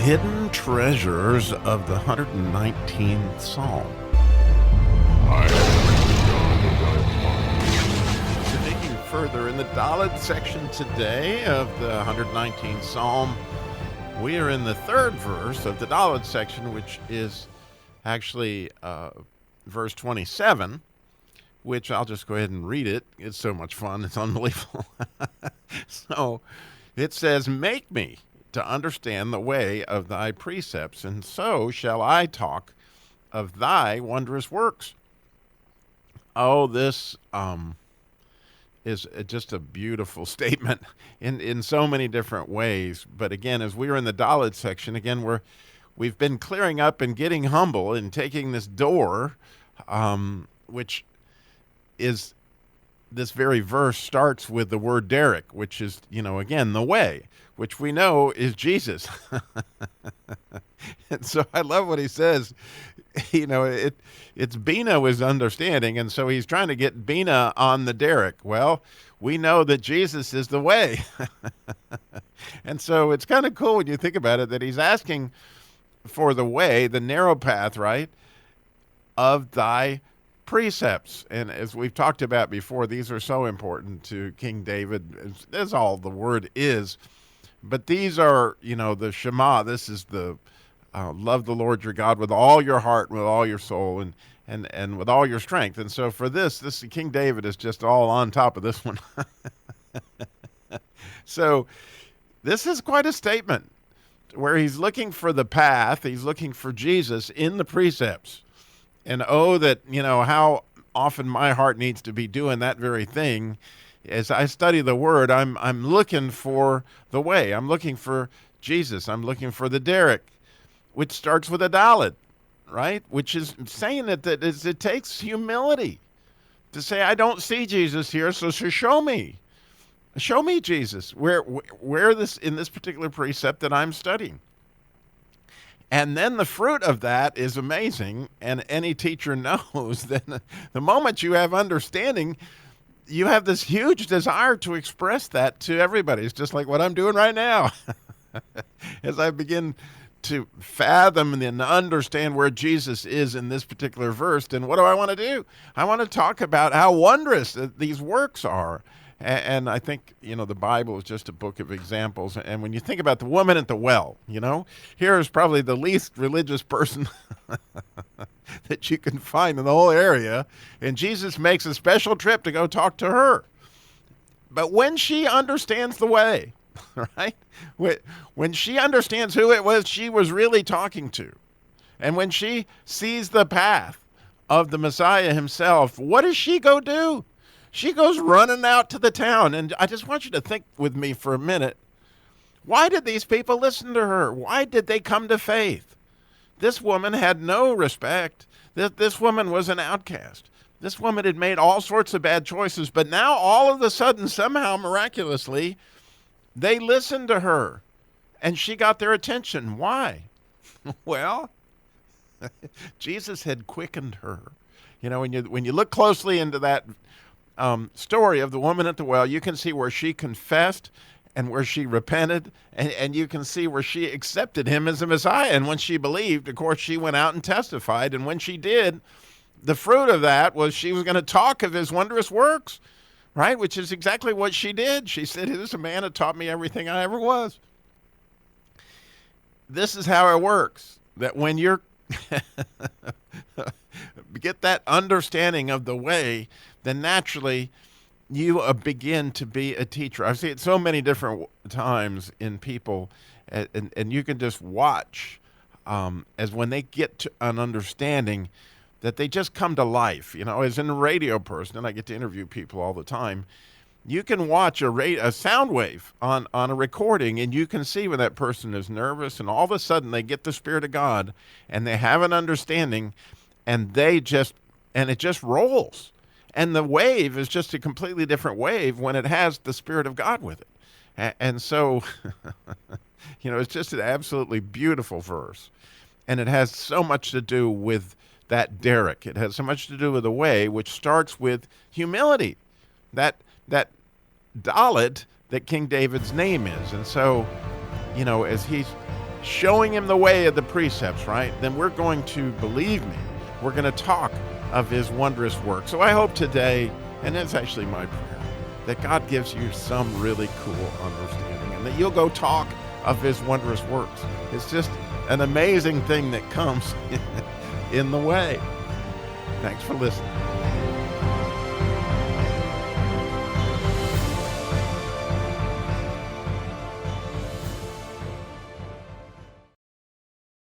hidden treasures of the 119th Psalm. So digging further in the Dalet section today of the 119th Psalm, we are in the third verse of the Dalet section, which is actually verse 27, which I'll just go ahead and read it. It's so much fun. It's unbelievable. So it says, "Make me to understand the way of thy precepts, and so shall I talk of thy wondrous works." Oh, this is just a beautiful statement in so many different ways. But again, as we are in the Dalet section, again, we've been clearing up and getting humble and taking this door, which is, this very verse starts with the word Derek, which is, again, the way, which we know is Jesus. And so I love what he says. It's Bina was understanding, and so he's trying to get Bina on the Derek. Well, we know that Jesus is the way. And so it's kind of cool when you think about it that he's asking for the way, the narrow path, right, of thy precepts. And as we've talked about before, these are so important to King David, as all the word is. But these are, the Shema. This is the love the Lord your God with all your heart, with all your soul, and with all your strength. And so for this King David is just all on top of this one. So this is quite a statement where he's looking for the path. He's looking for Jesus in the precepts. And oh, that, how often my heart needs to be doing that very thing. As I study the word, I'm looking for the way. I'm looking for Jesus. I'm looking for the Derek, which starts with a Dalet, right? Which is saying that it takes humility to say, I don't see Jesus here, so show me. Show me Jesus, where this in this particular precept that I'm studying. And then the fruit of that is amazing, and any teacher knows that the moment you have understanding, you have this huge desire to express that to everybody. It's just like what I'm doing right now. As I begin to fathom and then understand where Jesus is in this particular verse, then what do I want to do? I want to talk about how wondrous these works are. And I think, the Bible is just a book of examples. And when you think about the woman at the well, here is probably the least religious person that you can find in the whole area. And Jesus makes a special trip to go talk to her. But when she understands the way, right? When she understands who it was she was really talking to, and when she sees the path of the Messiah himself, what does she go do? She goes running out to the town. And I just want you to think with me for a minute. Why did these people listen to her? Why did they come to faith? This woman had no respect. This woman was an outcast. This woman had made all sorts of bad choices. But now all of a sudden, somehow miraculously, they listened to her. And she got their attention. Why? Well, Jesus had quickened her. When you look closely into that story of the woman at the well, you can see where she confessed and where she repented, and you can see where she accepted him as the Messiah. And when she believed, of course, she went out and testified. And when she did, the fruit of that was she was going to talk of his wondrous works, right? Which is exactly what she did. She said, "This is a man that taught me everything I ever was." This is how it works, that when you're get that understanding of the way, then naturally you begin to be a teacher. I've seen it so many different times in people, and you can just watch as when they get to an understanding that they just come to life. As a radio person, and I get to interview people all the time, you can watch a sound wave on a recording, and you can see when that person is nervous, and all of a sudden they get the Spirit of God, and they have an understanding, and it just rolls. And the wave is just a completely different wave when it has the Spirit of God with it. And so, it's just an absolutely beautiful verse. And it has so much to do with that Derek. It has so much to do with the way, which starts with humility. That Dalet that King David's name is. And so, as he's showing him the way of the precepts, right? Then we're going to believe me. We're going to talk of his wondrous work. So I hope today, and it's actually my prayer, that God gives you some really cool understanding and that you'll go talk of his wondrous works. It's just an amazing thing that comes in the way. Thanks for listening.